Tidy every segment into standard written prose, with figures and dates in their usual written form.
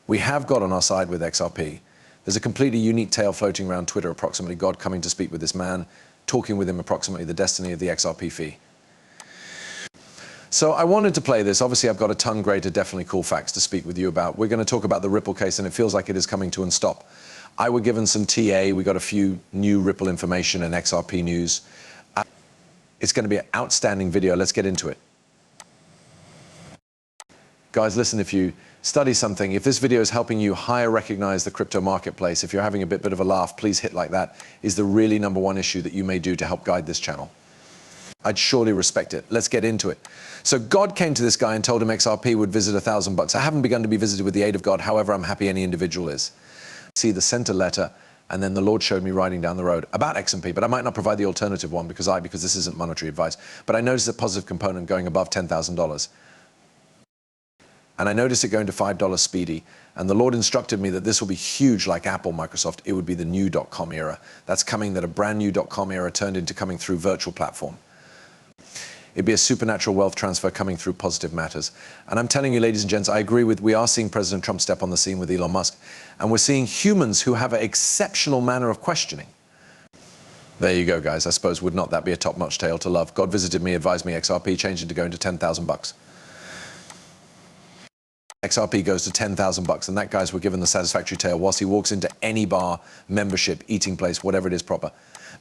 we have God on our side with XRP. There's a completely unique tale floating around Twitter, approximately God coming to speak with this man, talking with him approximately the destiny of the XRP fee. So I wanted to play this. Obviously, I've got a ton greater, definitely cool facts to speak with you about. We're going to talk about the Ripple case, and it feels like it is coming to a stop. I were given some TA. We got a few new Ripple information and XRP news. It's going to be an outstanding video. Let's get into it. Guys, listen, if you study something, if this video is helping you higher recognize the crypto marketplace, if you're having a bit of a laugh, please hit like that. Is the really #1 issue that you may do to help guide this channel. I'd surely respect it. Let's get into it. So God came to this guy and told him XRP would visit $1,000. I haven't begun to be visited with the aid of God. However, I'm happy any individual is. See the center letter, and then the Lord showed me riding down the road about XRP, but I might not provide the alternative one because this isn't monetary advice. But I noticed a positive component going above $10,000. And I noticed it going to $5 speedy. And the Lord instructed me that this will be huge like Apple, Microsoft. It would be the new .com era. That's coming, that a brand new .com era turned into coming through virtual platform. It'd be a supernatural wealth transfer coming through positive matters. And I'm telling you, ladies and gents, I agree with, we are seeing President Trump step on the scene with Elon Musk. And we're seeing humans who have an exceptional manner of questioning. There you go, guys. I suppose, would not that be a top-notch tale to love? God visited me, advised me XRP changing to going to $10,000. XRP goes to $10,000, and that guys were given the satisfactory tale whilst he walks into any bar, membership, eating place, whatever it is proper.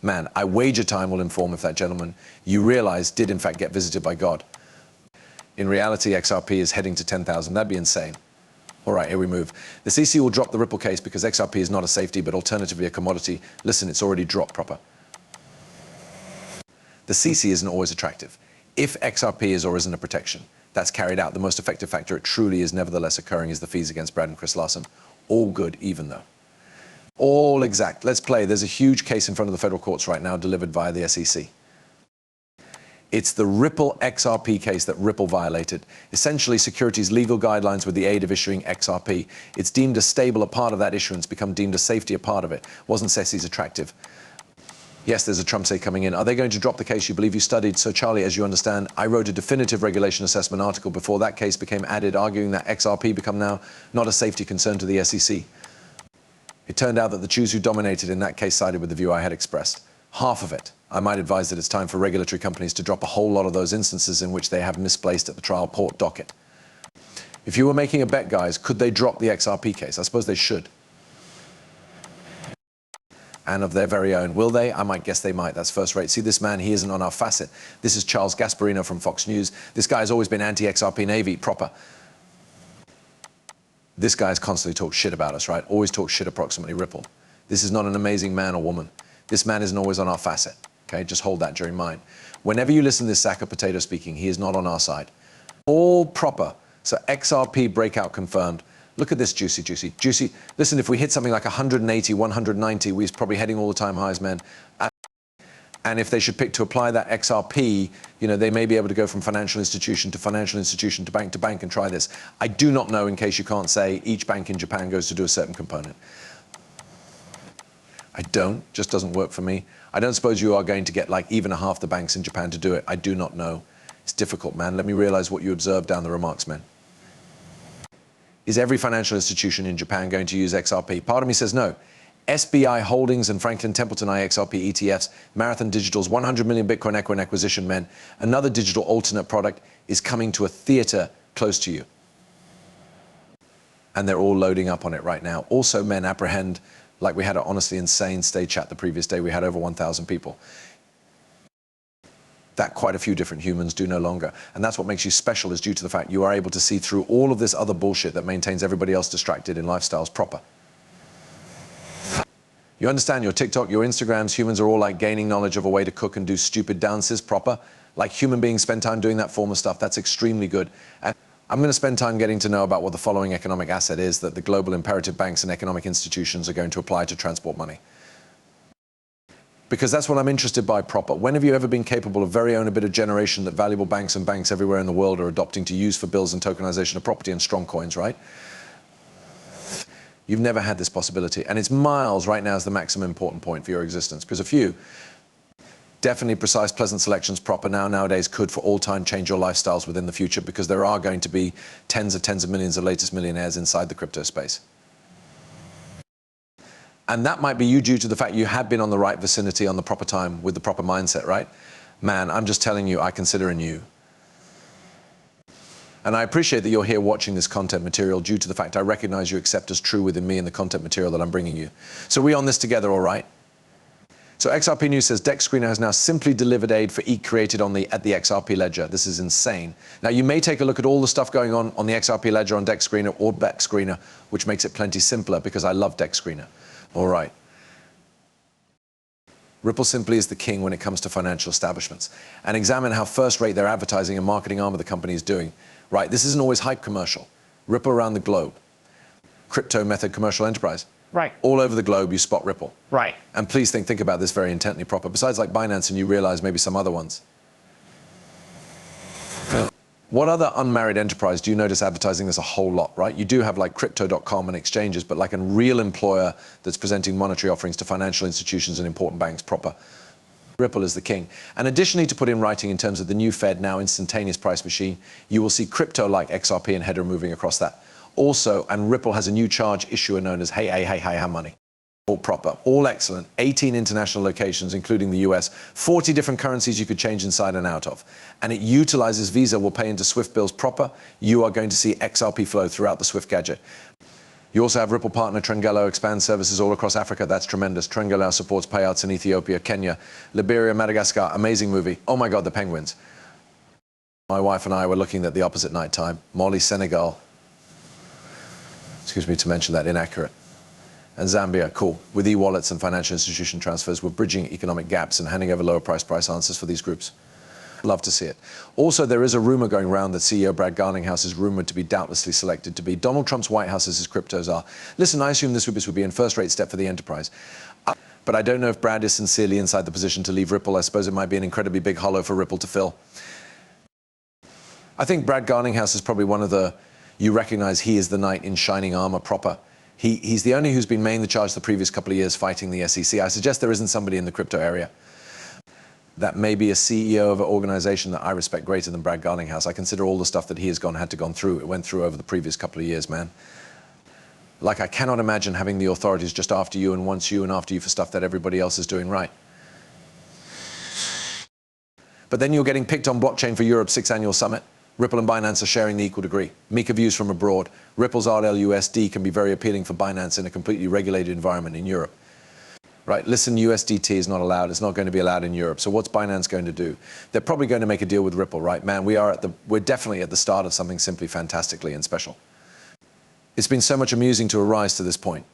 Man, I wager time will inform if that gentleman, you realize, did in fact get visited by God. In reality, XRP is heading to 10,000. That'd be insane. All right, here we move. The CC will drop the Ripple case because XRP is not a safety, but alternatively a commodity. Listen, it's already dropped proper. The CC isn't always attractive. If XRP is or isn't a protection, that's carried out. The most effective factor it truly is nevertheless occurring is the fees against Brad and Chris Larsson. All good, even though. All exact. Let's play. There's a huge case in front of the federal courts right now delivered via the SEC. It's the Ripple XRP case that Ripple violated. Essentially, securities legal guidelines with the aid of issuing XRP. It's deemed a stable a part of that issuance, become deemed a safety a part of it. Wasn't SEC's attractive. Yes, there's a Trump say coming in. Are they going to drop the case you believe you studied? So Charlie, as you understand, I wrote a definitive regulation assessment article before that case became added, arguing that XRP become now not a safety concern to the SEC. It turned out that the Jews who dominated in that case sided with the view I had expressed. Half of it. I might advise that it's time for regulatory companies to drop a whole lot of those instances in which they have misplaced at the trial court docket. If you were making a bet, guys, could they drop the XRP case? I suppose they should. And of their very own. Will they? I might guess they might. That's first rate. See this man, he isn't on our facet. This is Charles Gasparino from Fox News. This guy has always been anti-XRP Navy, proper. This guy's constantly talked shit about us, right? Always talks shit approximately Ripple. This is not an amazing man or woman. This man isn't always on our facet, okay? Just hold that during mind. Whenever you listen to this sack of potato speaking, he is not on our side. All proper. So XRP breakout confirmed. Look at this juicy, juicy, juicy. Listen, if we hit something like 180, 190, we're probably heading all the time highs, man. And if they should pick to apply that XRP, you know, they may be able to go from financial institution to bank and try this. I do not know, in case you can't say, each bank in Japan goes to do a certain component. I don't, just doesn't work for me. I don't suppose you are going to get like even a half the banks in Japan to do it. I do not know. It's difficult, man. Let me realize what you observed down the remarks, man. Is every financial institution in Japan going to use XRP? Part of me says no. SBI Holdings and Franklin Templeton XRP ETFs, Marathon Digital's 100 million Bitcoin Equin acquisition, men. Another digital alternate product is coming to a theater close to you. And they're all loading up on it right now. Also, men, apprehend, like we had an honestly insane stage chat the previous day. We had over 1,000 people. That quite a few different humans do no longer. And that's what makes you special, is due to the fact you are able to see through all of this other bullshit that maintains everybody else distracted in lifestyles proper. You understand your TikTok, your Instagrams, humans are all like gaining knowledge of a way to cook and do stupid dances proper. Like human beings spend time doing that form of stuff. That's extremely good. And I'm going to spend time getting to know about what the following economic asset is that the global imperative banks and economic institutions are going to apply to transport money. Because that's what I'm interested by proper. When have you ever been capable of very own a bit of generation that valuable banks and banks everywhere in the world are adopting to use for bills and tokenization of property and strong coins, right? You've never had this possibility. And it's miles right now is the maximum important point for your existence. Because a few Definitely precise, pleasant selections, proper nowadays could for all time change your lifestyles within the future, because there are going to be tens of millions of latest millionaires inside the crypto space. And that might be you due to the fact you have been on the right vicinity on the proper time with the proper mindset, right? Man, I'm just telling you, I consider in you. And I appreciate that you're here watching this content material due to the fact I recognize you accept as true within me and the content material that I'm bringing you. So we on this together, all right? So XRP News says DEX Screener has now simply delivered aid for ETH created at the XRP ledger. This is insane. Now you may take a look at all the stuff going on the XRP ledger on DEX Screener or DEX Screener, which makes it plenty simpler because I love DEX Screener. All right. Ripple simply is the king when it comes to financial establishments. And examine how first-rate their advertising and marketing arm of the company is doing. Right, this isn't always hype commercial. Ripple around the globe. Crypto method commercial enterprise. Right. All over the globe, you spot Ripple. Right. And please think about this very intently proper. Besides like Binance, and you realize maybe some other ones. What other unmarried enterprise do you notice advertising this a whole lot, right? You do have like crypto.com and exchanges, but like a real employer that's presenting monetary offerings to financial institutions and important banks proper. Ripple is the king. And additionally, to put in writing in terms of the new Fed, now instantaneous price machine, you will see crypto like XRP and Header moving across that. Also, and Ripple has a new charge issuer known as Hey Money. All proper, all excellent. 18 international locations, including the US, 40 different currencies you could change inside and out of. And it utilizes Visa will pay into Swift bills proper. You are going to see XRP flow throughout the Swift gadget. You also have Ripple partner Trengelo expand services all across Africa. That's tremendous. Trengelo supports payouts in Ethiopia, Kenya, Liberia, Madagascar. Amazing movie. Oh my God, the penguins. My wife and I were looking at the opposite night time. Mali, Senegal. Excuse me to mention that, inaccurate. And Zambia, cool. With e-wallets and financial institution transfers, we're bridging economic gaps and handing over lower price answers for these groups. Love to see it. Also, there is a rumor going around that CEO Brad Garlinghouse is rumored to be doubtlessly selected to be Donald Trump's White House as his cryptos are. Listen, I assume this would be a first-rate step for the enterprise. But I don't know if Brad is sincerely inside the position to leave Ripple. I suppose it might be an incredibly big hollow for Ripple to fill. I think Brad Garlinghouse is probably one of the, you recognize he is the knight in shining armor proper. He's the only who's been main the charge the previous couple of years fighting the SEC. I suggest there isn't somebody in the crypto area that may be a CEO of an organization that I respect greater than Brad Garlinghouse. I consider all the stuff that he has went through over the previous couple of years, man. Like, I cannot imagine having the authorities just after you and wants you and after you for stuff that everybody else is doing right. But then you're getting picked on blockchain for Europe's 6th annual summit. Ripple and Binance are sharing the equal degree. Mika views from abroad. Ripple's RLUSD can be very appealing for Binance in a completely regulated environment in Europe. Right, listen, USDT is not allowed. It's not going to be allowed in Europe. So what's Binance going to do? They're probably going to make a deal with Ripple, right? Man, we're definitely at the start of something simply fantastically and special. It's been so much amusing to arise to this point.